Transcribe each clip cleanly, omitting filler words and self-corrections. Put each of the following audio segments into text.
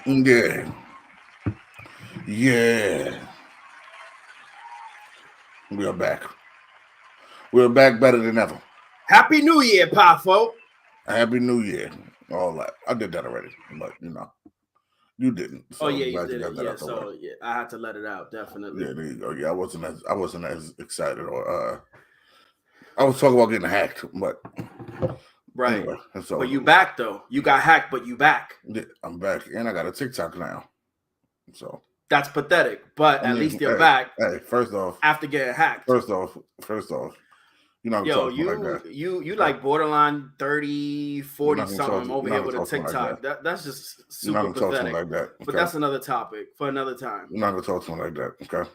Yeah. Yeah. We are back. We're back better than ever. Happy New Year, Pafo. Happy New Year. All that. I did that already, but you didn't. Oh So yeah, I'm you glad you did got it. that Yeah, out the way. so yeah, I had to let it out. Definitely. Yeah, there you go. Yeah, I wasn't as excited or I was talking about getting hacked, but Right. anyway, so But you back though. You got hacked, but you back. yeah, I'm back and I got a TikTok now. So That's pathetic. But I at mean, least you're hey, back hey, after getting hacked. first off, you're not gonna Yo, talk to me like that. you Okay? like borderline 30, You're 40 not gonna talk something to over you're not here gonna with a talk to me like that. TikTok. That's just You're not super gonna talk to me pathetic. like that. But Okay. that's another topic for another time. You're not gonna talk to me like that. Okay.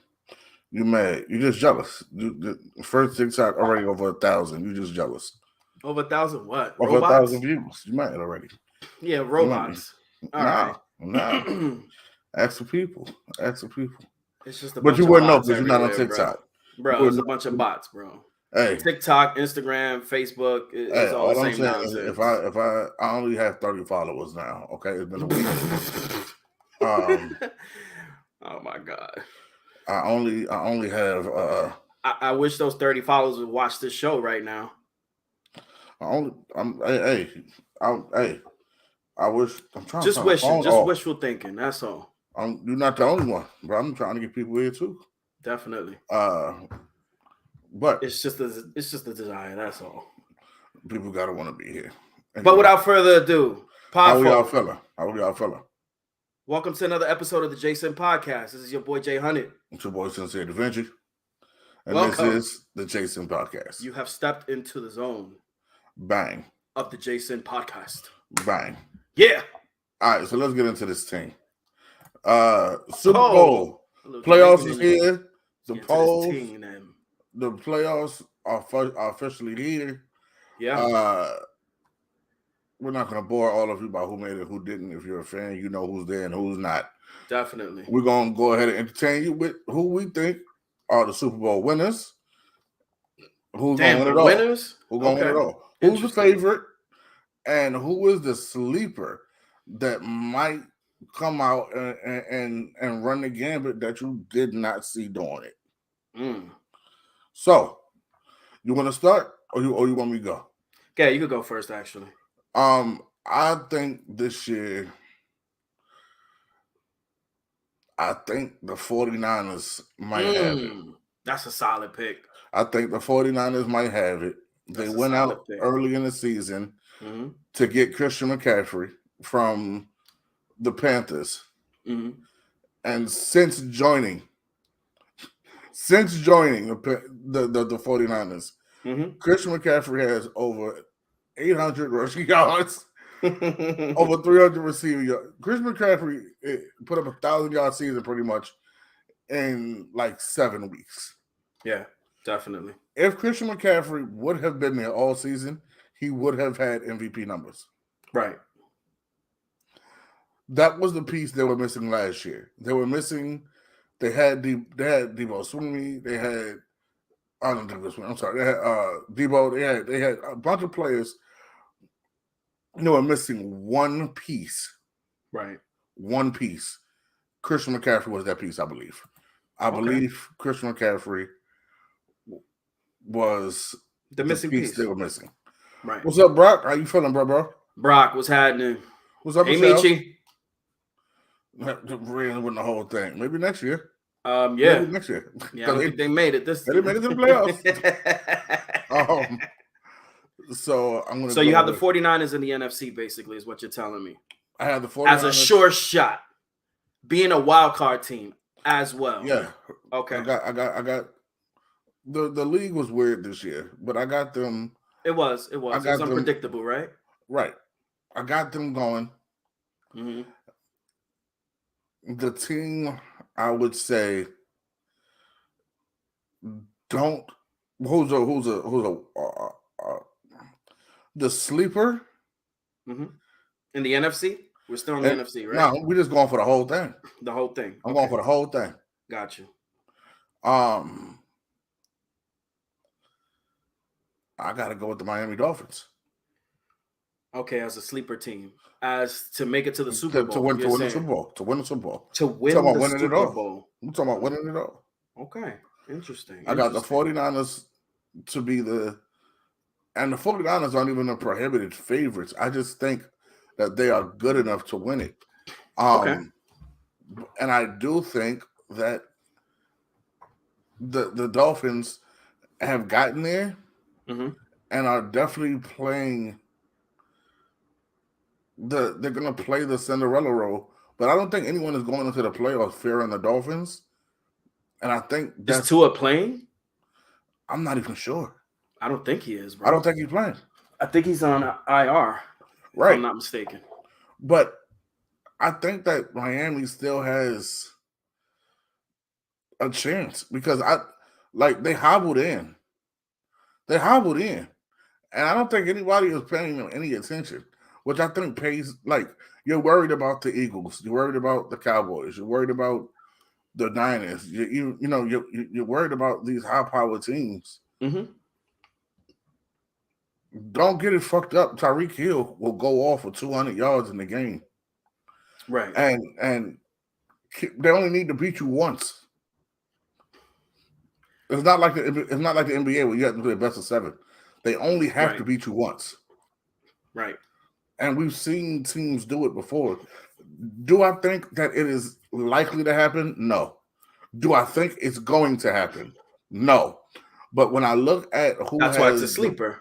You mad? You just jealous. The first TikTok already over 1,000. You just jealous. Over 1,000 what? Over 1,000 Robots? views. You mad already? Yeah, You want me? robots. All Nah, right. nah. Ask for people. Ask for people. It's just a But you bunch of wouldn't know bots because you're not on everywhere, bro. TikTok. You Bro, it's wouldn't a bunch of know. bots, bro. Hey, TikTok, Instagram, Facebook, hey. it's all the All I'm same saying is, nonsense. if I only have 30 followers now. Okay, it's been a week. Um, Oh my god. I only have I wish those 30 followers would watch this show right now. I only I'm hey hey I wish I'm trying to Just turn my wishing, phone just off. wishful thinking. That's all. You're not the only one, but I'm trying to get people here too. Definitely. Uh, but It's just a desire. That's all. people gotta want to be here. But Anyway, without further ado, how are y'all Podfo, fella? How are y'all fella? welcome to another episode of the Jason Podcast. This is your boy Jay Hunnit. It's your boy Sincere Da Vinci, and this Welcome. is the Jason Podcast. You have stepped into the zone Bang, of the Jason Podcast. bang. Yeah. All right, so let's get into this thing. Super Oh, Bowl a little playoffs Jamaican is in you. here. Let's The get into this polls, ting then. the playoffs are officially here. Yeah. We're not going to bore all of you about who made it, who didn't. If you're a fan, you know who's there and who's not. Definitely. We're going to go ahead and entertain you with who we think are the Super Bowl winners. Who's going to win it all? Winners? Who's going to win it all? Who's the favorite? And who is the sleeper that might come out and run the gambit that you did not see doing it? So, you want to start or you want me to go? Okay, you could go first, actually. I think this year, I think the 49ers might have it. That's a solid pick. I think the 49ers might have it. They went out early in the season to get Christian McCaffrey from the Panthers. And since joining the 49ers, Christian McCaffrey has over 800 rushing yards, over 300 receiving yards. Christian McCaffrey put up 1,000-yard season pretty much in like 7 weeks. Yeah, definitely. If Christian McCaffrey would have been there all season, he would have had MVP numbers. Right. That was the piece they were missing last year. They had Debo Sweeney. They had I'm sorry. They had Debo. They had a bunch of players. They were missing one piece. Right. One piece. Christian McCaffrey was that piece, I believe. I believe Christian McCaffrey was the missing piece they were missing. Right. What's up, Brock? How you feeling, bro? Brock, what's happening? What's up, hey, Michelle? Michi? Really with the whole thing. Maybe next year. Yeah. Maybe next year. Yeah, I don't think they made it this year. They made it to the playoffs. So I'm gonna. So you have the 49ers in the NFC, basically, is what you're telling me. I have the 49ers as a sure shot, being a wild card team as well. Yeah. Okay. I got. The league was weird this year, but I got them. It was. It was unpredictable, right? Right. I got them going. The team, I would say, who's the sleeper in the NFC. We're still in the NFC, right? No, we're just going for the whole thing. The whole thing. I'm going for the whole thing. Got you. I gotta go with the Miami Dolphins. Okay, as a sleeper team, as to make it to the Super Bowl. To win you're the saying. Super Bowl. To win the Super Bowl. To I'm talking win about the winning it Super all. Bowl. I'm talking about winning it all. Okay, interesting. I got the Interesting. 49ers to be and the 49ers aren't even the prohibited favorites. I just think that they are good enough to win it. Okay. And I do think that the Dolphins have gotten there Mm-hmm. and are definitely playing they're going to play the Cinderella role, but I don't think anyone is going into the playoffs fearing the Dolphins. And I think Is Tua playing? I'm not even sure. I don't think he is, bro. I don't think he's playing. I think he's on IR, if Right. I'm not mistaken. But I think that Miami still has a chance because they hobbled in. They hobbled in. And I don't think anybody is paying them any attention, which I think pays, you're worried about the Eagles. You're worried about the Cowboys. You're worried about the Niners. You're worried about these high-powered teams. Mm-hmm. Don't get it fucked up. Tyreek Hill will go off for 200 yards in the game. Right. And they only need to beat you once. It's not like the NBA where you have to play a best of 7. They only have to beat you once. Right. And we've seen teams do it before. Do I think that it is likely to happen? No. Do I think it's going to happen? No. But when I look at that's why it's a sleeper.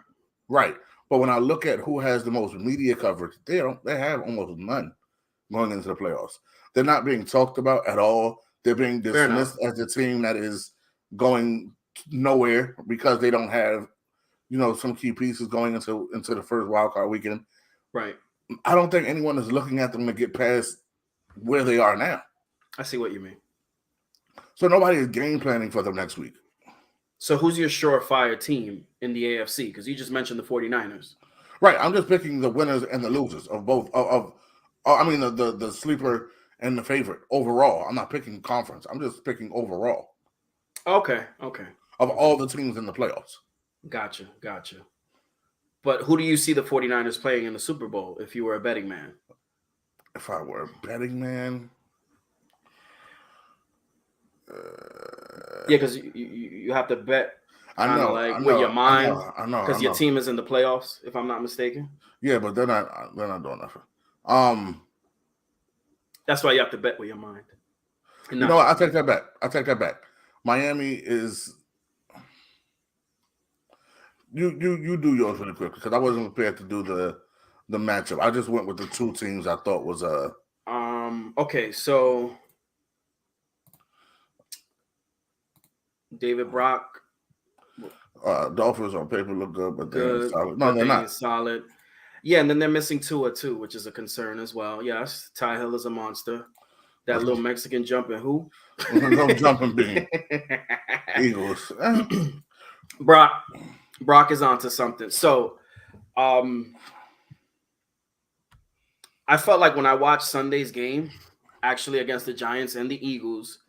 Right. But when I look at who has the most media coverage, they have almost none going into the playoffs. They're not being talked about at all. They're being dismissed as a team that is going nowhere because they don't have, some key pieces going into the first wild card weekend. Right. I don't think anyone is looking at them to get past where they are now. I see what you mean. So nobody is game planning for them next week. So who's your surefire team in the AFC? Because you just mentioned the 49ers. Right. I'm just picking the winners and the losers of both. The sleeper and the favorite overall. I'm not picking conference. I'm just picking overall. Okay. Of all the teams in the playoffs. Gotcha. But who do you see the 49ers playing in the Super Bowl if you were a betting man? If I were a betting man? Yeah, because you have to bet. I know, with your mind. I know. Because your team is in the playoffs, if I'm not mistaken. Yeah, but they're not doing nothing. That's why you have to bet with your mind. No, I take that back. Miami is. You do yours really quick because I wasn't prepared to do the matchup. I just went with the two teams I thought was Okay, so David Brock. Dolphins on paper look good, but they're solid. No, they're not solid. Yeah, and then they're missing Tua too, which is a concern as well. Yes, Ty Hill is a monster. That little Mexican jumping who? No jumping bean. Eagles. Brock is onto something. So, I felt like when I watched Sunday's game, actually against the Giants and the Eagles,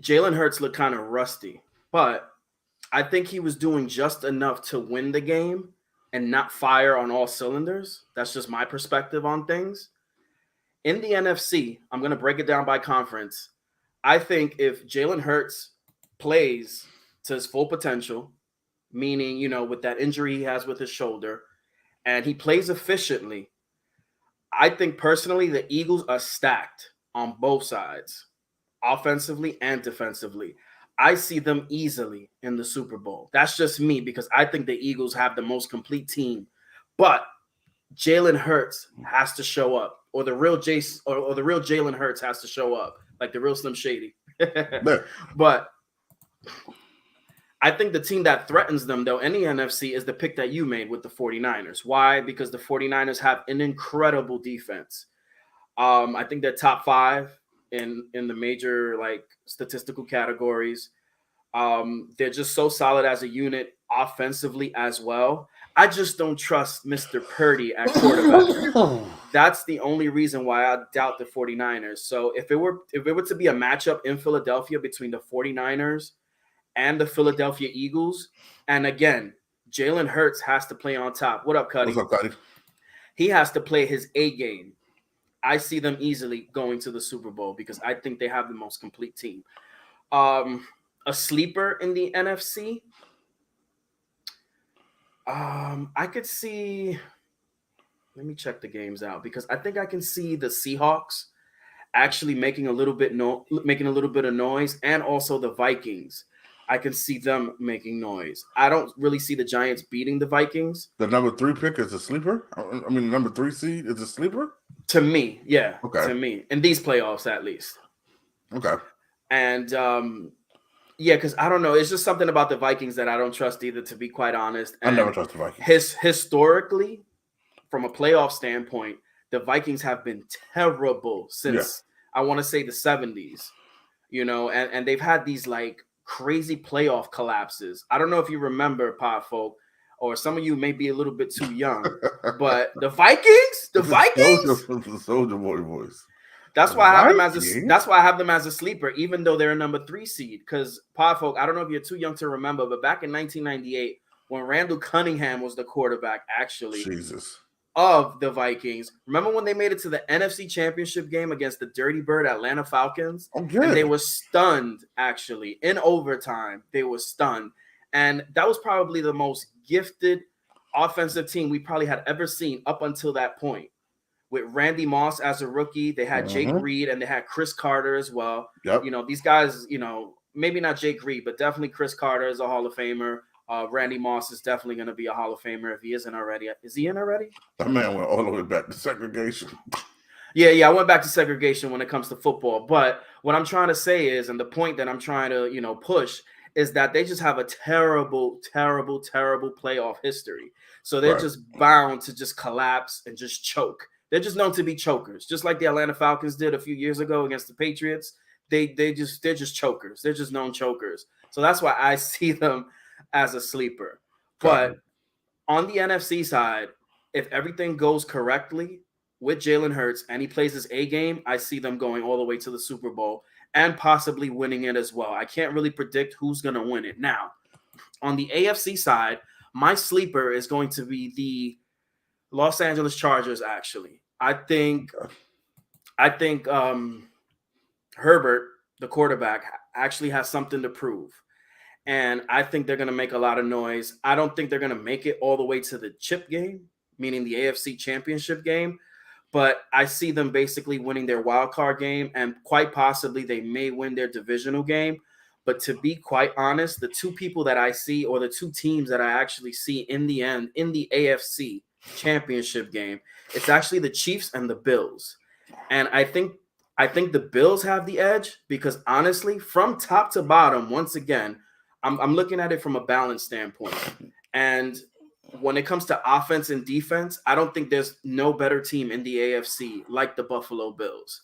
Jalen Hurts looked kind of rusty, but I think he was doing just enough to win the game and not fire on all cylinders. That's just my perspective on things. In the NFC, I'm going to break it down by conference. I think if Jalen Hurts plays to his full potential, meaning, with that injury he has with his shoulder, and he plays efficiently, I think personally the Eagles are stacked on both sides, offensively and defensively. I see them easily in the Super Bowl. That's just me because I think the Eagles have the most complete team. But Jalen Hurts has to show up, or the real Jalen Hurts has to show up, like the real Slim Shady. But I think the team that threatens them, though, in the NFC is the pick that you made with the 49ers. Why? Because the 49ers have an incredible defense. I think they're top 5 in the major statistical categories. They're just so solid as a unit offensively as well. I just don't trust Mr. Purdy at quarterback. That's the only reason why I doubt the 49ers. So if it were to be a matchup in Philadelphia between the 49ers and the Philadelphia Eagles, and again, Jalen Hurts has to play on top. What up, Cuddy? What's up, Cuddy? He has to play his A game. I see them easily going to the Super Bowl because I think they have the most complete team. A sleeper in the NFC. I could see. Let me check the games out because I think I can see the Seahawks actually making a little bit of noise, and also the Vikings. I can see them making noise. I don't really see the Giants beating the Vikings. The number 3 pick is a sleeper. I mean, number 3 seed is a sleeper. To me, yeah. Okay. To me, in these playoffs, at least. Okay. And yeah, because I don't know. It's just something about the Vikings that I don't trust either, to be quite honest. And I never trust the Vikings. Historically, from a playoff standpoint, the Vikings have been terrible since I want to say the 70s. You know, and they've had these like crazy playoff collapses. I don't know if you remember, Pod Folk, or some of you may be a little bit too young, but the Vikings, the Soldier Boy voice. That's why I have them as a sleeper, even though they're a number 3 seed. Because Pod Folk, I don't know if you're too young to remember, but back in 1998, when Randall Cunningham was the quarterback, actually, of the Vikings. Remember when they made it to the NFC Championship game against the Dirty Bird Atlanta Falcons? Oh, and they were stunned, actually. In overtime, they were stunned. And that was probably the most gifted offensive team we probably had ever seen up until that point. With Randy Moss as a rookie, they had Jake Reed, and they had Chris Carter as well. Yep. You know, these guys, you know, maybe not Jake Reed, but definitely Chris Carter is a Hall of Famer. Randy Moss is definitely going to be a Hall of Famer if he isn't already. Is he in already? That man went all the way back to segregation. Yeah, I went back to segregation when it comes to football. But what I'm trying to say is, and the point that I'm trying to, you know, push is that they just have a terrible, terrible, terrible playoff history. So they're just bound to just collapse and just choke. They're just known to be chokers, just like the Atlanta Falcons did a few years ago against the Patriots. They're just chokers. They're just known chokers. So that's why I see them as a sleeper. But on the NFC side, if everything goes correctly with Jalen Hurts and he plays his A game, I see them going all the way to the Super Bowl and possibly winning it as well. I can't really predict who's going to win it. Now, on the AFC side, my sleeper is going to be the Los Angeles Chargers, actually. I think Herbert, the quarterback, actually has something to prove. And I think they're going to make a lot of noise. I don't think they're going to make it all the way to the chip game, meaning the AFC Championship game. But I see them basically winning their wild card game, and quite possibly they may win their divisional game. But to be quite honest, the two people that I see, or the two teams that I actually see in the end in the AFC Championship game, it's actually the Chiefs and the Bills. And I think the Bills have the edge because honestly, from top to bottom, once again, I'm looking at it from a balance standpoint. And when it comes to offense and defense, I don't think there's no better team in the AFC like the Buffalo Bills.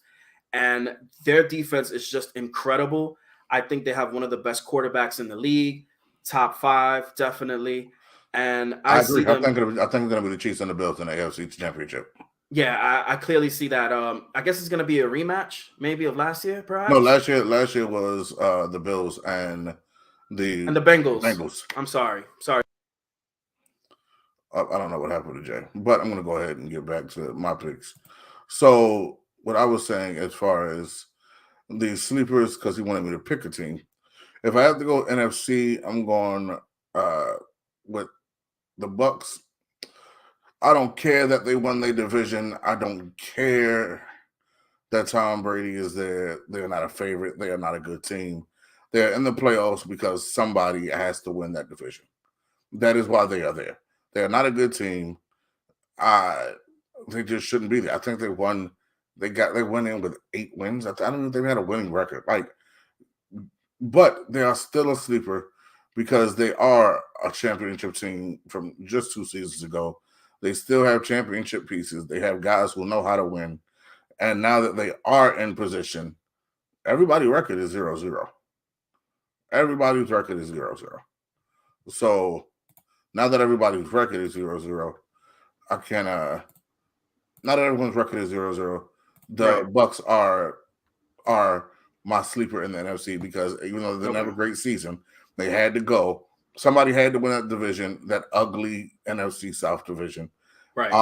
And their defense is just incredible. I think they have one of the best quarterbacks in the league, top 5, definitely. And I agree. I think it's going to be the Chiefs and the Bills in the AFC Championship. Yeah, I clearly see that. I guess it's going to be a rematch, maybe of last year, perhaps. No, last year was the Bills and the Bengals. I'm sorry. I don't know what happened to Jay, but I'm going to go ahead and get back to my picks. So what I was saying as far as the sleepers, because he wanted me to pick a team. If I have to go NFC, I'm going with the Bucks. I don't care that they won their division. I don't care that Tom Brady is there. They're not a favorite. They are not a good team. They're in the playoffs because somebody has to win that division. That is why they are there. They're not a good team. They just shouldn't be there. I think they won. They went in with 8 wins. I don't know if they had a winning record. But they are still a sleeper because they are a championship team from just 2 seasons ago. They still have championship pieces. They have guys who know how to win. And now that they are in position, everybody's record is 0-0. Everybody's record is 0-0. So now that everybody's record is 0-0, I can't. Now that everyone's record is 0-0, the Bucks are my sleeper in the NFC because even though they didn't have a great season, they had to go somebody had to win that division, that ugly NFC South division. Right.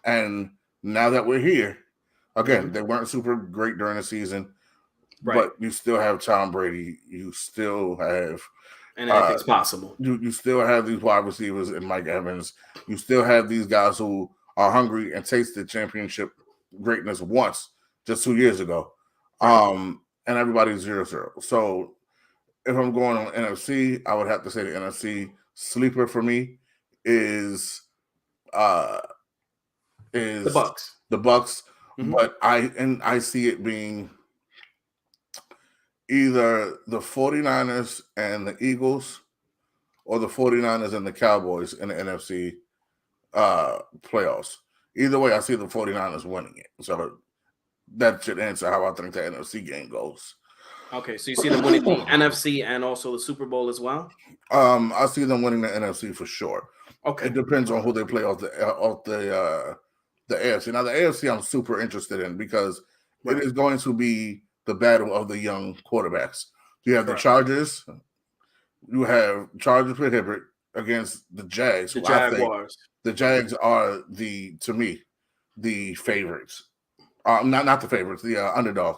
And now that we're here, again, they weren't super great during the season, but you still have Tom Brady. You still have, and anything's possible. You still have these wide receivers and Mike Evans. You still have these guys who are hungry and tasted championship greatness once, just 2 years ago. And everybody's 0-0. So if I'm going on NFC, I would have to say the NFC sleeper for me is the Bucs. The Bucs, but I see it being either the 49ers and the Eagles or the 49ers and the Cowboys in the NFC playoffs. Either way, I see the 49ers winning it. So that should answer how I think the NFC game goes. Okay, so you see them winning the NFC and also the Super Bowl as well? I see them winning the NFC for sure. Okay. It depends on who they play off the AFC. Now, the AFC I'm super interested in because it is going to be the battle of the young quarterbacks. You have the Chargers. You have Chargers with Hibbert against the Jags. The Jaguars. The Jags are to me, the favorites. Not the favorites, the underdog.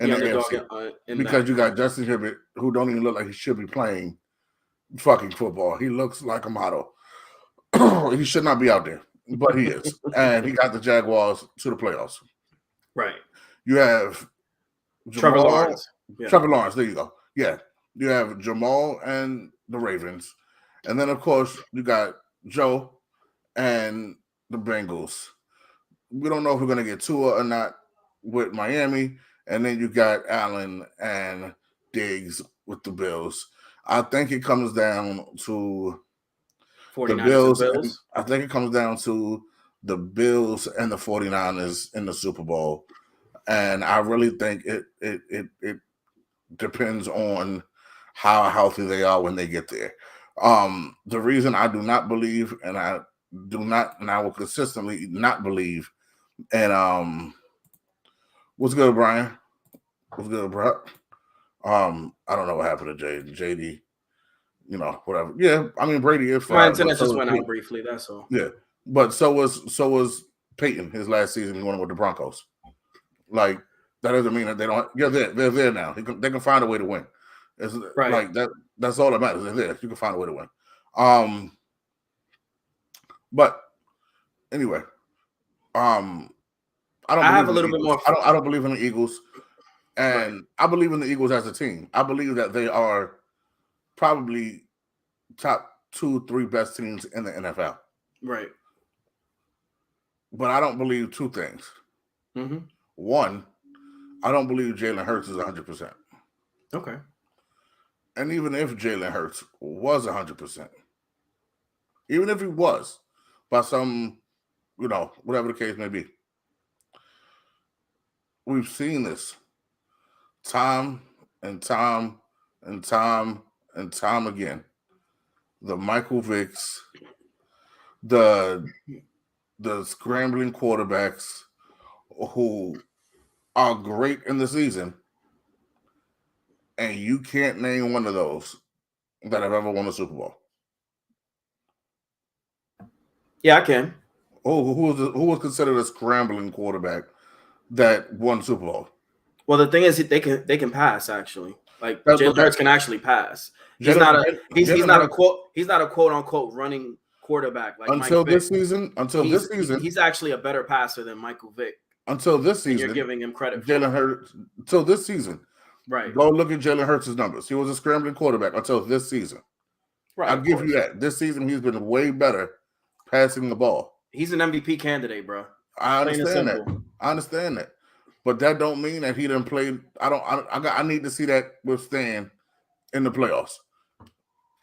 In the AFC. Because you got Justin Herbert, who don't even look like he should be playing fucking football. He looks like a model. He should not be out there, but he is. And he got the Jaguars to the playoffs. Right. You have Trevor Lawrence. Yeah. Trevor Lawrence, there you go. Yeah. You have Jamal and the Ravens. And then, of course, you got Joe and the Bengals. We don't know if we're going to get Tua or not with Miami. And then you got Allen and Diggs with the Bills. I think it comes down to the Bills. I think it comes down to the Bills and the 49ers in the Super Bowl. And I really think it depends on how healthy they are when they get there. The reason I do not believe, and I will consistently not believe, and what's good, Brian? What's good, bro? I don't know what happened to JD. Whatever. Yeah, I mean Brady is fine. My internet just went out briefly. That's all. Yeah, but so was Peyton his last season going with the Broncos. Like that doesn't mean that they don't. Yeah, they're there now. They can find a way to win. It's like that. That's all that matters. They're there. You can find a way to win. But anyway, I have a little bit more. I don't believe in the Eagles, and I believe in the Eagles as a team. I believe that they are probably top 2-3 best teams in the NFL. Right. But I don't believe two things. Mm-hmm. One, I don't believe Jalen Hurts is 100%. Okay. And even if Jalen Hurts was 100%, even if he was, by some, whatever the case may be, we've seen this time and time and time and time again. The Michael Vicks, the scrambling quarterbacks who are great in the season, and you can't name one of those that have ever won a Super Bowl. Yeah, I can. Oh, who was considered a scrambling quarterback that won Super Bowl? Well, the thing is, they can pass actually. Like Jalen Hurts can actually pass. He's not a quote unquote running quarterback like until Mike this Vick. season. He's actually a better passer than Michael Vick. Until this season, you're giving him credit. Jalen Hurts. Until this season, right? Go look at Jalen Hurts' numbers. He was a scrambling quarterback until this season. Right. I'll give you that. This season, he's been way better passing the ball. He's an MVP candidate, bro. I understand that. But that don't mean that he didn't play. I need to see that withstand in the playoffs.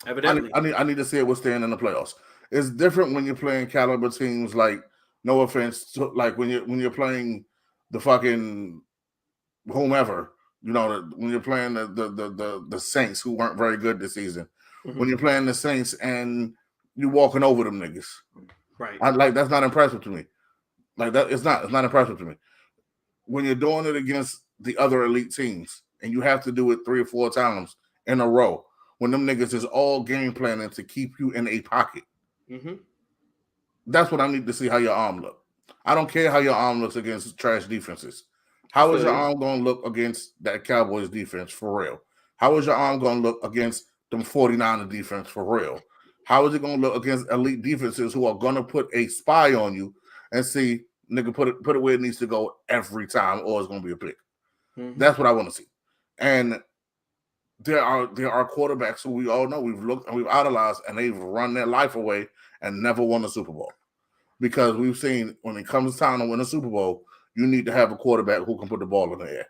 Evidently, I need to see it withstand in the playoffs. It's different when you're playing caliber teams like, no offense, like when you're playing the fucking whomever, when you're playing the Saints who weren't very good this season. Mm-hmm. When you're playing the Saints and you walking over them niggas, right? That's not impressive to me. Like that, it's not impressive to me. When you're doing it against the other elite teams and you have to do it 3 or 4 times in a row, when them niggas is all game planning to keep you in a pocket. Mm-hmm. That's what I need to see how your arm look. I don't care how your arm looks against trash defenses. How is your arm going to look against that Cowboys defense for real? How is your arm going to look against them 49er defense for real? How is it going to look against elite defenses who are going to put a spy on you and see, nigga, put it where it needs to go every time, or it's going to be a pick. Mm-hmm. That's what I want to see. And there are quarterbacks who we all know we've looked and we've idolized, and they've run their life away and never won a Super Bowl. Because we've seen when it comes time to win a Super Bowl, you need to have a quarterback who can put the ball in the air.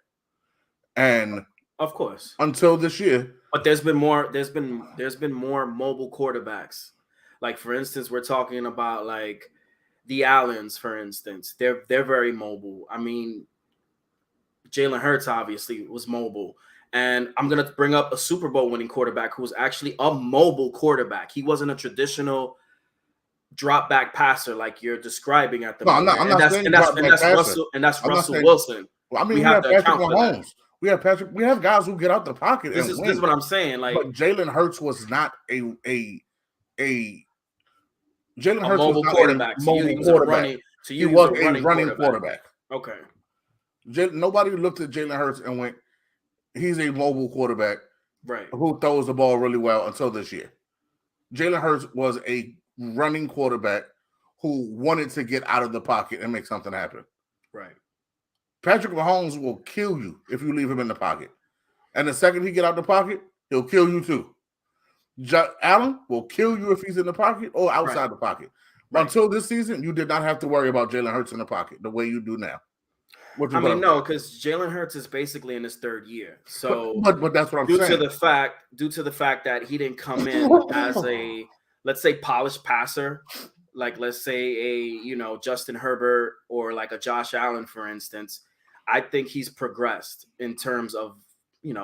And of course, until this year, but there's been more mobile quarterbacks. Like, for instance, we're talking about like the Allens, for instance. They're very mobile. I mean, Jalen Hurts obviously was mobile. And I'm going to bring up a Super Bowl winning quarterback who was actually a mobile quarterback. He wasn't a traditional drop back passer like you're describing at the moment. I'm not saying that's Russell Wilson. Well, I mean, we have Patrick Mahomes. We have guys who get out the pocket. This is what I'm saying. Like, but Jalen Hurts was not a mobile quarterback. He was a running quarterback. Okay. Nobody looked at Jalen Hurts and went, he's a mobile quarterback, right? Who throws the ball really well until this year. Jalen Hurts was a running quarterback who wanted to get out of the pocket and make something happen. Right. Patrick Mahomes will kill you if you leave him in the pocket. And the second he get out the pocket, he'll kill you too. Allen will kill you if he's in the pocket or outside the pocket. But until this season, you did not have to worry about Jalen Hurts in the pocket the way you do now. I mean, no, because Jalen Hurts is basically in his third year. So, but that's what I'm saying. Due to the fact that he didn't come in as a, let's say, polished passer, like let's say a Justin Herbert or like a Josh Allen, for instance, I think he's progressed in terms of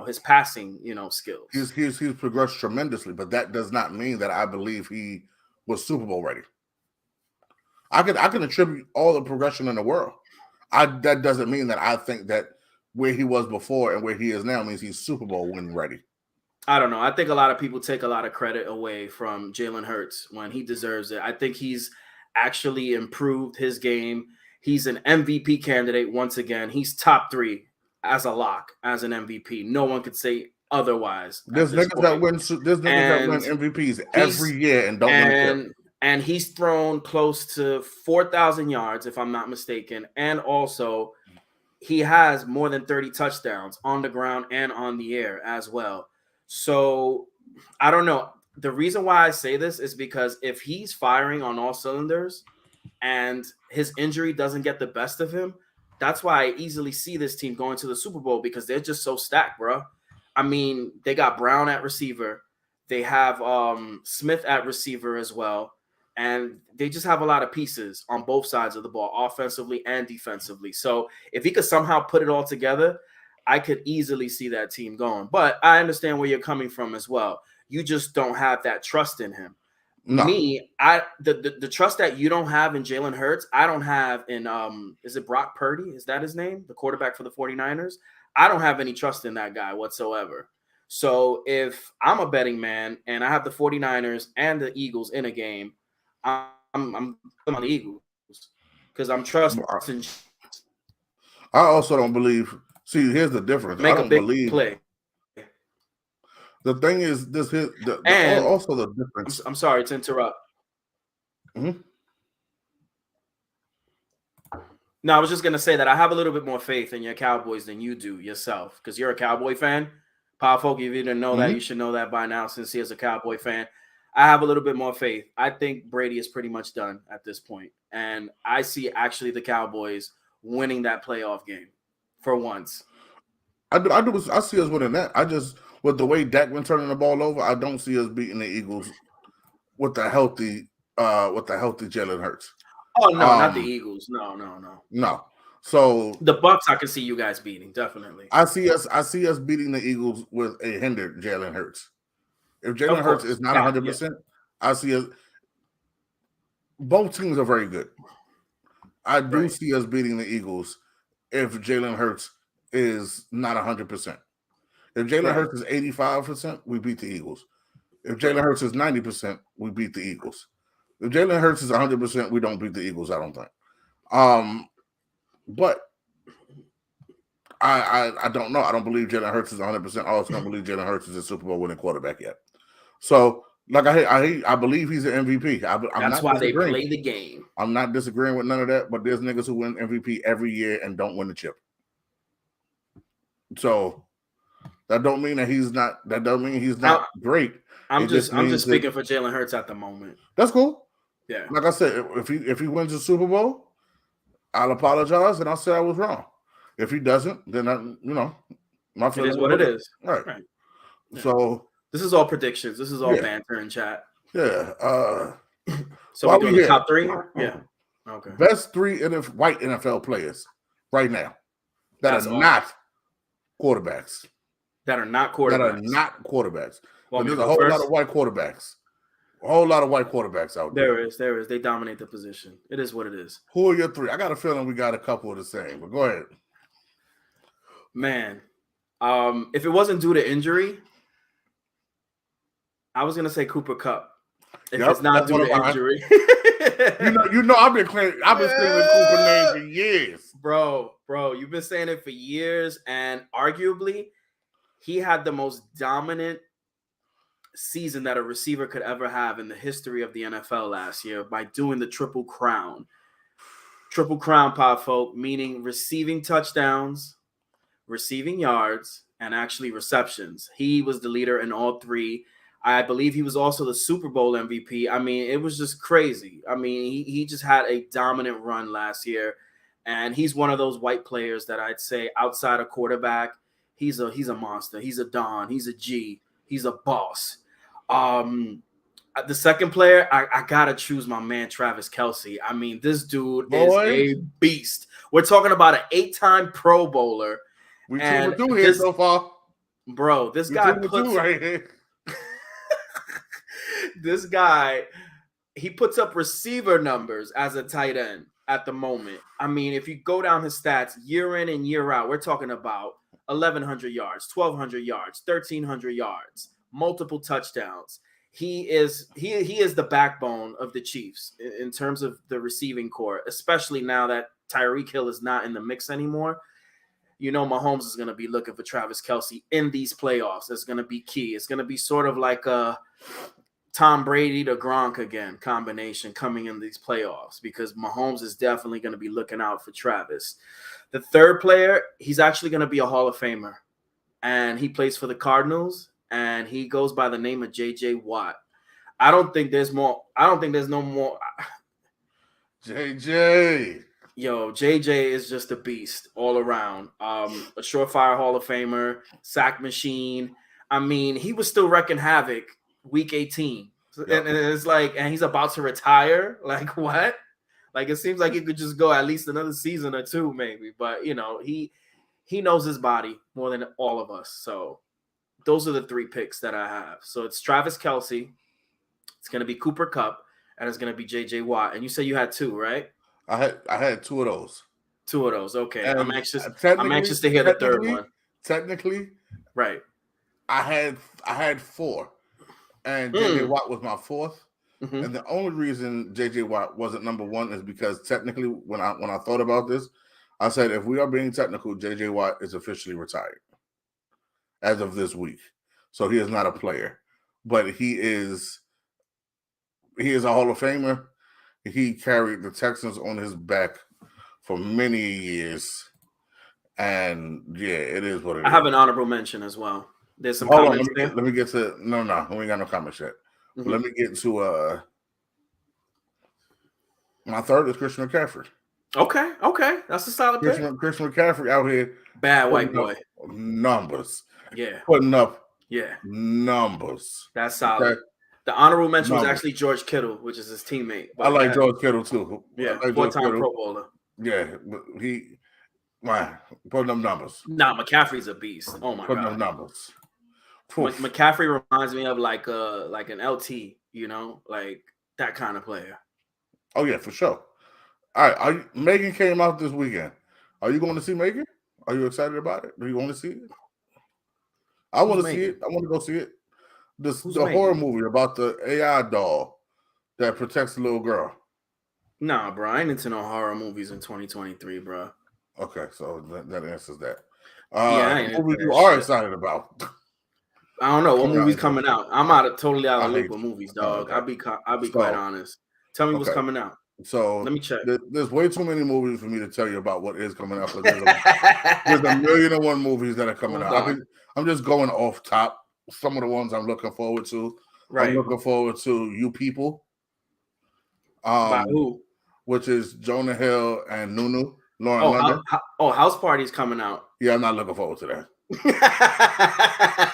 his passing skills. He's progressed tremendously, but that does not mean that I believe he was Super Bowl ready. I can attribute all the progression in the world. That doesn't mean that I think that where he was before and where he is now means he's Super Bowl win ready. I don't know. I think a lot of people take a lot of credit away from Jalen Hurts when he deserves it. I think he's actually improved his game. He's an MVP candidate once again. He's top 3 as a lock, as an MVP. No one could say otherwise. There's niggas that win MVPs every year and don't win. And he's thrown close to 4,000 yards, if I'm not mistaken. And also, he has more than 30 touchdowns on the ground and on the air as well. So, I don't know. The reason why I say this is because if he's firing on all cylinders and his injury doesn't get the best of him, that's why I easily see this team going to the Super Bowl, because they're just so stacked, bro. I mean, they got Brown at receiver. They have Smith at receiver as well. And they just have a lot of pieces on both sides of the ball, offensively and defensively. So if he could somehow put it all together, I could easily see that team going. But I understand where you're coming from as well. You just don't have that trust in him. No. The trust that you don't have in Jalen Hurts, I don't have in is it Brock Purdy? Is that his name? The quarterback for the 49ers? I don't have any trust in that guy whatsoever. So if I'm a betting man and I have the 49ers and the Eagles in a game, I'm on the Eagles because I'm trusting. I also don't believe. See, here's the difference. Make I don't a big believe play. The thing is, also the difference. I'm sorry to interrupt. Mm-hmm. No, I was just gonna say that I have a little bit more faith in your Cowboys than you do yourself, because you're a Cowboy fan. Power folk, if you didn't know that, you should know that by now, since he is a Cowboy fan. I have a little bit more faith. I think Brady is pretty much done at this point. And I see actually the Cowboys winning that playoff game for once. I see us winning that. I just, with the way Dak been turning the ball over, I don't see us beating the Eagles with the healthy Jalen Hurts. Oh, no, not the Eagles. No. So the Bucks, I can see you guys beating, definitely. I see us beating the Eagles with a hindered Jalen Hurts. If Jalen Hurts is not 100%, I see us. Both teams are very good. I do see us beating the Eagles if Jalen Hurts is not 100%. If Jalen Hurts is 85%, we beat the Eagles. If Jalen Hurts is 90%, we beat the Eagles. If Jalen Hurts is 100%, we don't beat the Eagles, I don't think. But I don't know. I don't believe Jalen Hurts is 100%. I also don't believe Jalen Hurts is a Super Bowl winning quarterback yet. So, like I believe he's an MVP. That's why they play the game. I'm not disagreeing with none of that, but there's niggas who win MVP every year and don't win the chip. So that don't mean that he's not. That don't mean he's not great. I'm just speaking for Jalen Hurts at the moment. That's cool. Yeah. Like I said, if he wins the Super Bowl, I'll apologize and I'll say I was wrong. If he doesn't, then my feeling is what it is. Right. Yeah. So this is all predictions. This is all banter and chat. Yeah. So we're doing the top three? Yeah. Okay. Best three white NFL players right now that are not quarterbacks. That are not quarterbacks. Well, there's a whole lot of white quarterbacks. A whole lot of white quarterbacks out there. There is. They dominate the position. It is what it is. Who are your three? I got a feeling we got a couple of the same, but go ahead. Man, if it wasn't due to injury, I was gonna say Cooper Kupp. If it's not due to injury, I've been saying Cooper name for years, bro. You've been saying it for years, and arguably, he had the most dominant season that a receiver could ever have in the history of the NFL last year by doing the Triple Crown. Triple Crown, pod folk, meaning receiving touchdowns, receiving yards, and actually receptions. He was the leader in all three. I believe he was also the Super Bowl MVP. I mean, it was just crazy. I mean, he just had a dominant run last year, and he's one of those white players that I'd say outside of quarterback, he's a monster. He's a Don. He's a G. He's a boss. The second player, I gotta choose my man Travis Kelce. I mean, this dude is a beast. We're talking about an 8-time Pro Bowler. We 2-2 here so far, bro. This guy puts right here. This guy, he puts up receiver numbers as a tight end at the moment. I mean, if you go down his stats year in and year out, we're talking about 1,100 yards, 1,200 yards, 1,300 yards, multiple touchdowns. He is the backbone of the Chiefs in terms of the receiving core, especially now that Tyreek Hill is not in the mix anymore. Mahomes is going to be looking for Travis Kelce in these playoffs. It's going to be key. It's going to be sort of like a Tom Brady to Gronk again combination coming in these playoffs because Mahomes is definitely going to be looking out for Travis. The third player, he's actually going to be a Hall of Famer, and he plays for the Cardinals, and he goes by the name of J.J. Watt. I don't think there's no more. JJ. Yo, JJ is just a beast all around. A surefire Hall of Famer, sack machine. I mean, he was still wrecking havoc week 18. Yep. And it's like, and he's about to retire. Like, what? Like, it seems like he could just go at least another season or two, maybe. But, he knows his body more than all of us. So those are the three picks that I have. So it's Travis Kelce. It's going to be Cooper Kupp. And it's going to be J.J. Watt. And you said you had two, right? I had two of those. Two of those. Okay. And I'm anxious to hear the third one. Technically, right. I had four. And J.J. Watt was my fourth. Mm-hmm. And the only reason J.J. Watt wasn't number one is because technically, when I thought about this, I said, if we are being technical, J.J. Watt is officially retired as of this week. So he is not a player. But he is a Hall of Famer. He carried the Texans on his back for many years. And, yeah, it is what it is. I have an honorable mention as well. There's some comments there. Let me get to – no, we ain't got no comments yet. Mm-hmm. Let me get to my third is Christian McCaffrey. Okay. That's a solid pick. Christian McCaffrey out here. Bad white boy. Numbers. Yeah. Putting up numbers. That's solid. Okay? The honorable mention was actually George Kittle, which is his teammate. I like George Kittle too. Yeah, like 4-time Pro Bowler. Yeah, but putting up numbers. Nah, McCaffrey's a beast. Oh my god, putting up numbers. McCaffrey reminds me of like an LT, like that kind of player. Oh yeah, for sure. All right, Megan came out this weekend. Are you going to see Megan? Are you excited about it? Do you want to see it? I want to see it. I want to go see it. Who's the horror making it? movie about the AI doll that protects the little girl. Nah, bro. I ain't into no horror movies in 2023, bro. Okay, so that answers that. Yeah, I ain't into Movie that you are shit. excited about? I don't know what Coming out movie's in coming June. out. I'm totally out of I the loop hate with you. movies, Oh, dog. okay. I'll be So, quite honest. Tell me what's okay. coming out. So Let me check. there's way too many movies for me to tell you about what is coming out because there's a million and one movies that are coming Hold out. on. I'm just going off top. Some of the ones I'm looking forward to. Right. I'm looking forward to You People. By who? Which is Jonah Hill and Nunu, Lauren London. House Party's coming out. Yeah, I'm not looking forward to that.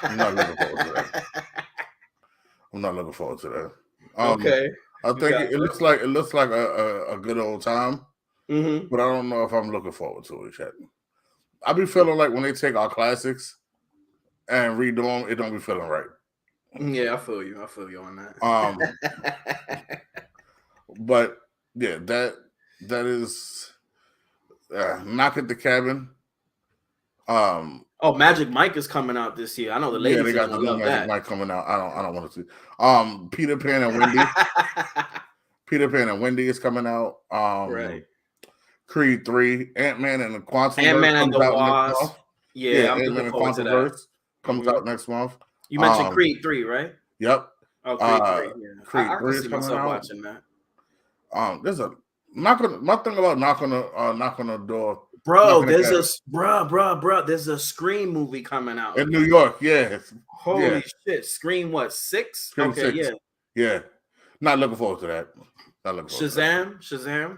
I'm not looking forward to that. I'm not looking forward to that. Okay. I think it looks like a good old time, but I don't know if I'm looking forward to it yet. I be feeling like when they take our classics and redo them, it don't be feeling right. Yeah, I feel you. I feel you on that. But yeah, that is Knock at the Cabin. Magic Mike is coming out this year. I know the ladies. Yeah, they got the new Magic Mike coming out. I don't want to see. Peter Pan and Wendy. Peter Pan and Wendy is coming out. Right. Creed 3, Ant-Man and the Quantum Ant-Man and the Wasp. Next month. Yeah, I'm looking forward to that. Comes out next month. You mentioned Creed 3, right? Yep. Oh, Creed 3. Yeah. Creed 3 is coming out. Watching that. There's a my thing about knock on the door. Bro, there's a Scream movie coming out in New York. Yeah. Holy shit. Scream what? 6? Scream okay, 6. Yeah. Not looking forward to that. Shazam.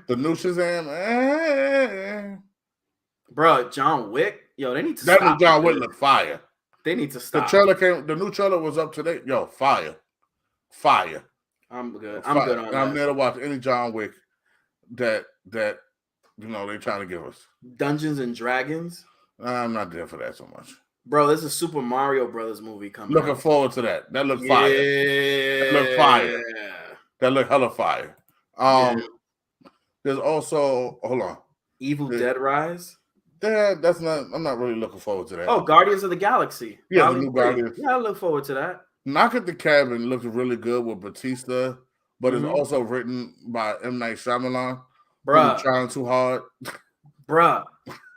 The new Shazam. Bro, John Wick. Yo, they need to stop. That John Wick look fire. They need to stop. The new trailer was up today. Yo, fire. I'm good. I'm good on that. I'm there to watch any John Wick that they're trying to give us. Dungeons and Dragons. I'm not there for that so much. Bro, there's a Super Mario Brothers movie coming. Looking forward to that. That looked fire. That looked fire. That looked hella fire. There's also Evil Dead Rise. That's not. I'm not really looking forward to that. Oh, Guardians of the Galaxy. Yeah, the new Guardians. Yeah, I look forward to that. Knock at the Cabin looks really good with Batista, but it's also written by M. Night Shyamalan. Bruh. Trying too hard. Bruh.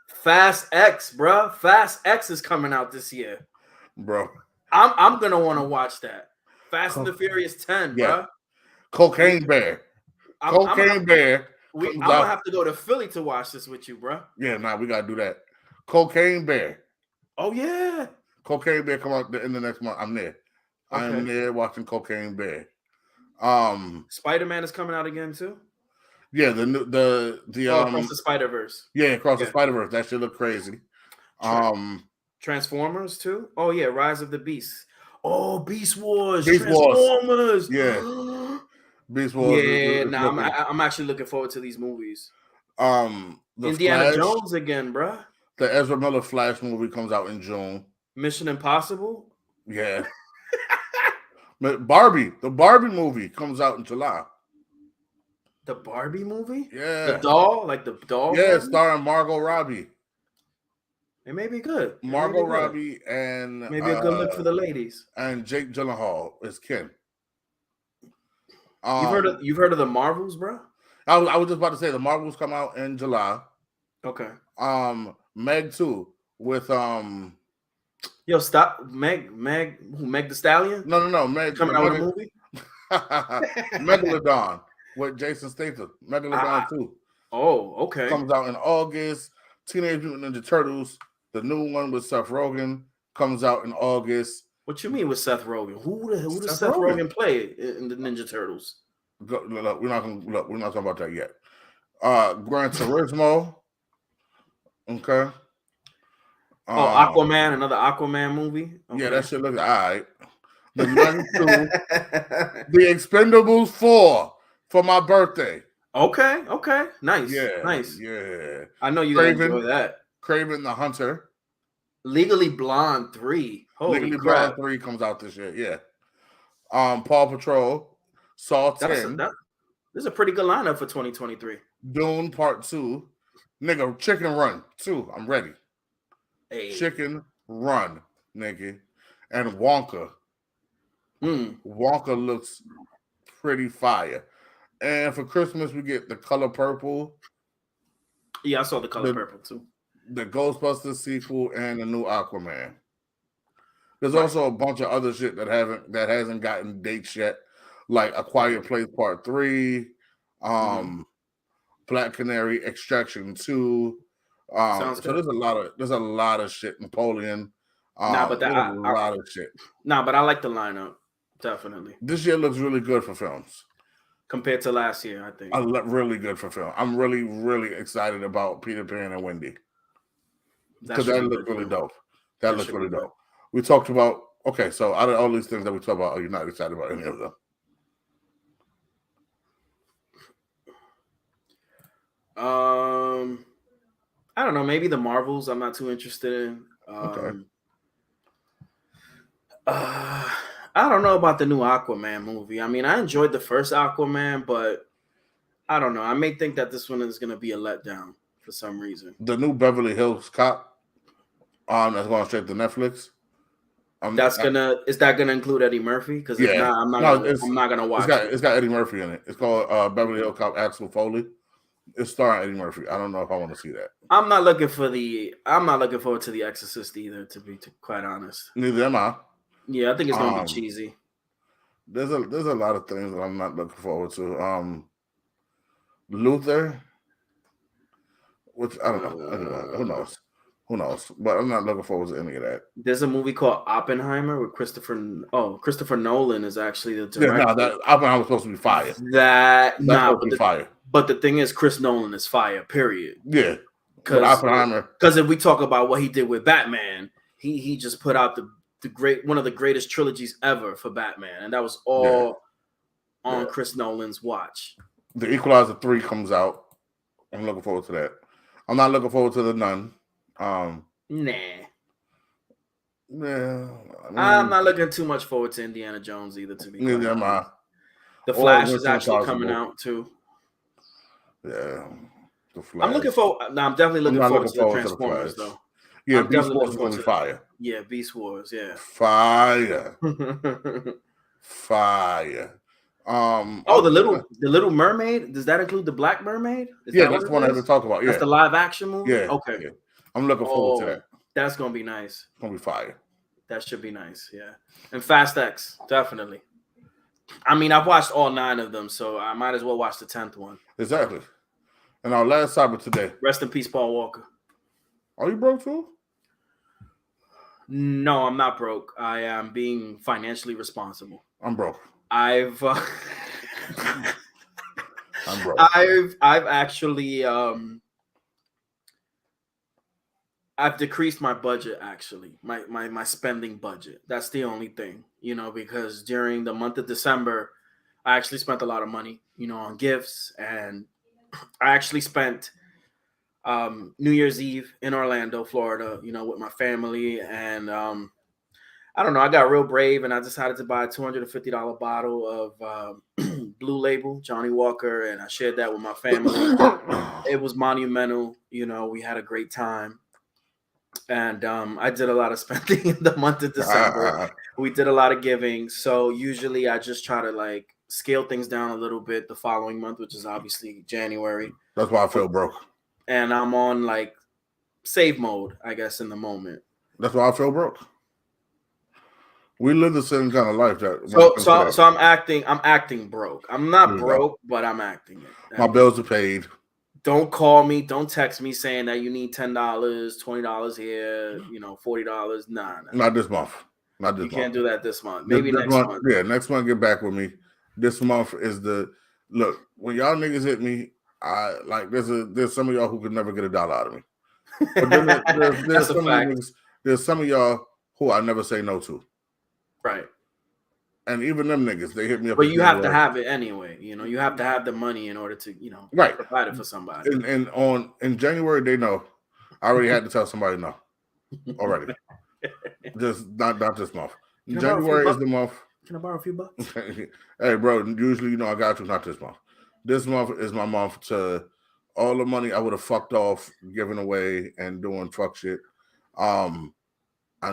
Fast X, bruh. Fast X is coming out this year. Bro. I'm gonna want to watch that. Fast and the Furious 10, bruh. Cocaine Bear. Bear. I'm gonna have to go to Philly to watch this with you, bruh. Yeah, we gotta do that. Cocaine Bear. Oh yeah. Cocaine Bear come out in the next month. I'm there. Okay. I'm there watching Cocaine Bear. Spider-Man is coming out again too. Yeah, the Across the Spider-Verse. Yeah, Across the Spider-Verse. That shit look crazy. Transformers too. Oh yeah, Rise of the Beasts. Oh, Beast Wars. Transformers. Yeah. Beast Wars. Yeah, I'm actually looking forward to these movies. Flash, Indiana Jones again, bruh. The Ezra Miller Flash movie comes out in June. Mission Impossible. Yeah. Barbie. The Barbie movie comes out in July. The Barbie movie? Yeah. The doll? Like the doll? Yeah, starring Margot Robbie. It may be good. Margot Robbie and maybe a good look for the ladies. And Jake Gyllenhaal is Ken. You've heard of the Marvels, bro? I was just about to say the Marvels come out in July. Okay. Meg 2 with Yo, stop. Meg the Stallion? No. Meg coming out with a movie? Megalodon with Jason Statham. Megalodon 2. Oh, okay. Comes out in August. Teenage Mutant Ninja Turtles, the new one with Seth Rogen, comes out in August. What you mean with Seth Rogen? Who does Seth Rogen play in the Ninja Turtles? Look, we're not talking about that yet. Gran Turismo. Okay. Aquaman, another Aquaman movie. Okay. Yeah, that shit looks all right. The Nun 2, The Expendables 4 for my birthday. Okay. Nice. Yeah. Nice. Yeah. I know you enjoy that. Kraven the Hunter. Legally Blonde 3. Holy Legally crap. Blonde 3 comes out this year. Yeah. Paw Patrol. Saw 10. This is a pretty good lineup for 2023. Dune Part 2. Nigga, Chicken Run 2. I'm ready. Hey. Chicken Run, nigga. And Wonka. Wonka looks pretty fire. And for Christmas, we get The Color Purple, Yeah, I saw The Color the Purple too. the Ghostbusters sequel, and the new Aquaman. There's Right. also a bunch of other shit that hasn't gotten dates yet, like A Quiet Place Part 3, Black Canary Extraction 2. Sounds So good. there's a lot of shit. Napoleon. Nah, but There's a lot of shit. but I like the lineup definitely This year looks really good for films. compared to last year. I think Really good for film. I'm really, really excited about Peter Pan and Wendy because that looks really dope. That looks really dope. We talked about so out of all these things that we talk about, are you not excited about any of them? I don't know. Maybe the Marvels. I'm not too interested in. I don't know about the new Aquaman movie. I mean, I enjoyed the first Aquaman, but I don't know. I may think that this one is going to be a letdown for some reason. The new Beverly Hills Cop, that's going straight to Netflix. Is that gonna include Eddie Murphy? Because if not, I'm not gonna watch it. It's got Eddie Murphy in it. It's called Beverly Hills Cop Axel Foley. It's starring Eddie Murphy. I don't know if I want to see that. I'm not looking forward to The Exorcist either, to be quite honest. Neither am I. Yeah, I think it's gonna be cheesy. There's a lot of things that I'm not looking forward to. Luther, which I don't know. Who knows? But I'm not looking forward to any of that. There's a movie called Oppenheimer with Christopher Nolan is actually the director. Yeah, that Oppenheimer was supposed to be fire. Fire. But the thing is, Chris Nolan is fire. Period. Yeah. Because if we talk about what he did with Batman, he just put out one of the greatest trilogies ever for Batman, and that was all on Chris Nolan's watch. The Equalizer 3 comes out. I'm looking forward to that. I'm not looking forward to The Nun. Nah. Yeah. I'm not looking too much forward to Indiana Jones either, to be neither am I. The Flash is actually coming out too. Yeah. The Flash. I'm definitely looking forward to the Transformers though. Yeah, Beast Wars is going to be fire. Yeah, Beast Wars, yeah. Fire. Fire. The Little Mermaid. Does that include the Black Mermaid? That's the one I had to talk about. Yeah, that's the live action movie. Yeah. Okay. Yeah. I'm looking forward to that. That's gonna be nice. It's gonna be fire. That should be nice. Yeah, and Fast X definitely. I mean, I've watched all 9 of them, so I might as well watch the 10th one. Exactly. And our last topic today. Rest in peace, Paul Walker. Are you broke too? No, I'm not broke. I am being financially responsible. I'm broke. I'm broke. I've actually I've decreased my budget, actually, my spending budget. That's the only thing, because during the month of December, I actually spent a lot of money, on gifts, and I actually spent New Year's Eve in Orlando, Florida, with my family, and I don't know, I got real brave, and I decided to buy a $250 bottle of Blue Label Johnny Walker, and I shared that with my family. It was monumental, we had a great time. And I did a lot of spending in the month of December. We did a lot of giving. So usually I just try to scale things down a little bit the following month, which is obviously January. That's why I feel broke. And I'm on save mode, I guess, in the moment. That's why I feel broke. We live the same kind of life So I'm acting broke. I'm not broke, but I'm acting it. My bills are paid. Don't call me. Don't text me saying that you need $10, $20 here, $40. Nah. Not this month. You can't do that this month. Maybe next month. Yeah, next month, get back with me. This month is look, when y'all niggas hit me, there's some of y'all who could never get $1 out of me. But then there's some of y'all who I never say no to. Right. And even them niggas, they hit me up. But you have to have it anyway. You have to have the money in order to, provide it for somebody. And in January, they know. I already had to tell somebody no already. Just not this month. January is the month. Can I borrow a few bucks? Hey, bro, usually, I got you. Not this month. This month is my month to all the money I would have fucked off giving away and doing fuck shit. I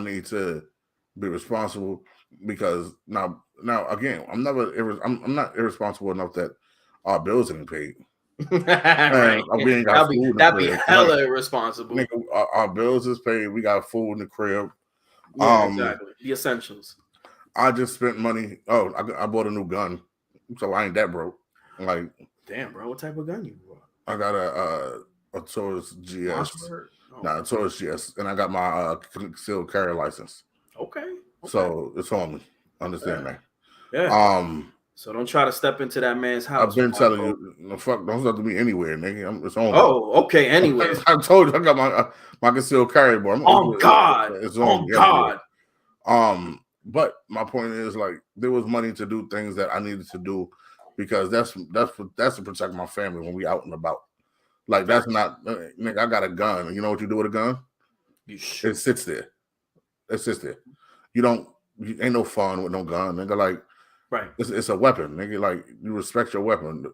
need to be responsible. because now again, I'm not irresponsible enough that our bills ain't paid. Right. We ain't got food in the That'd be crib. hella irresponsible. Nigga, our bills is paid. We got food in the crib. Yeah, exactly. The essentials. I just spent money. Oh, I bought a new gun, so I ain't that broke. Like, damn, bro, what type of gun you bought? I got a Taurus GS. Oh. Nah, a Taurus GS, and I got my concealed carry license. Okay. So it's on me. Understand that? Yeah. So don't try to step into that man's house. I've been telling you, no, fuck, don't step to me anywhere, nigga. It's on. Oh, okay. Anyway, I told you I got my concealed carry, boy. Oh God! It's on. God! But my point is, like, there was money to do things that I needed to do because that's to protect my family when we out and about. Like, that's not, nigga. I got a gun. You know what you do with a gun? It sits there. It sits there. You ain't no fun with no gun, nigga. Like, right? It's a weapon, nigga. Like, you respect your weapon.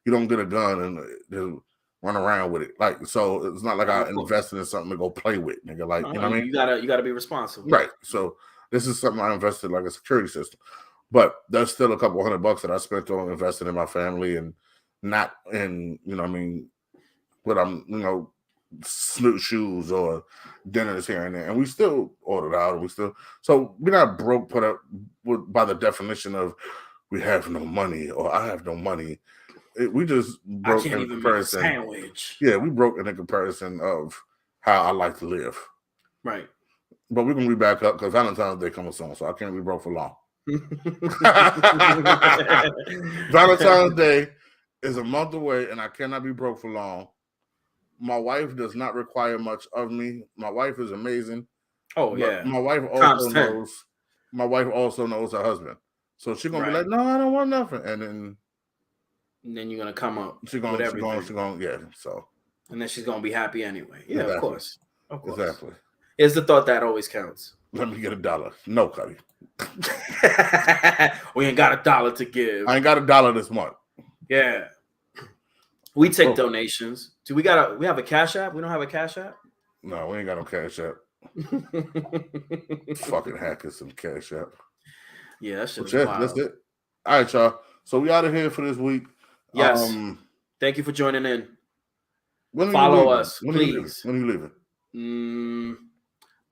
You don't get a gun and just run around with it. Like, so it's not like I invested in something to go play with, nigga. Like, you know what I mean? You gotta be responsible, right? So this is something I invested like a security system, but there's still a couple $100 that I spent on investing in my family and not in, you know what I mean, what I'm, you know, snoot shoes or dinners here and there, and we still ordered out, and so we're not broke. Put up by the definition of we have no money or I have no money. We just broke in comparison. Sandwich. Yeah, we broke in the comparison of how I like to live. Right. But we're gonna be back up because Valentine's Day coming soon, so I can't be broke for long. Valentine's Day is a month away, and I cannot be broke for long. My wife does not require much of me. My wife is amazing. Oh yeah. My wife also knows. My wife also knows her husband, so she's gonna be like, "No, I don't want nothing," and then you're gonna come up. She's gonna yeah. So. And then she's gonna be happy anyway. Yeah, exactly. Of course. Exactly. It's the thought that always counts. Let me get $1. No, Cuddy. We ain't got $1 to give. I ain't got $1 this month. Yeah. We take donations. Do we have a Cash App? We don't have a Cash App? No, we ain't got no Cash App. Fucking hackers some Cash App. Yeah, that shit is wild. That's it. All right, y'all. So we out of here for this week. Yes. Thank you for joining in. Follow us, please. When are you leaving?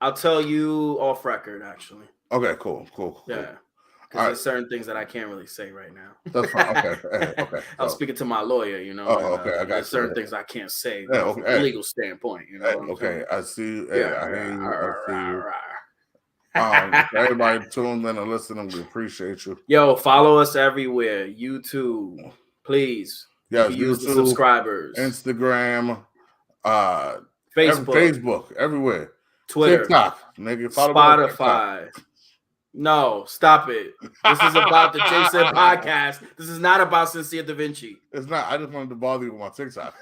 I'll tell you off record, actually. Okay, cool. Yeah. Because there's certain things that I can't really say right now. That's fine. Okay. I was speaking to my lawyer, you know. Oh, okay. I got there's certain things I can't say from a legal standpoint, you know. Okay, I see you. I hear you. Everybody tuned in and listening, we appreciate you. Yo, follow us everywhere. YouTube, please. Yes, use the subscribers. Instagram, Facebook, everywhere. Twitter, TikTok, nigga. Follow Spotify. No, stop it. This is about the Jason podcast. This is not about Sincere Da Vinci. It's not. I just wanted to bother you with my TikTok.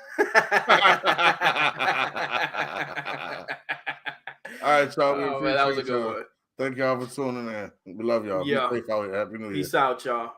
All right, y'all. Man, that was a good one. Thank y'all for tuning in. We love y'all. Yeah. Be safe out here. Happy New Year. Peace out, y'all.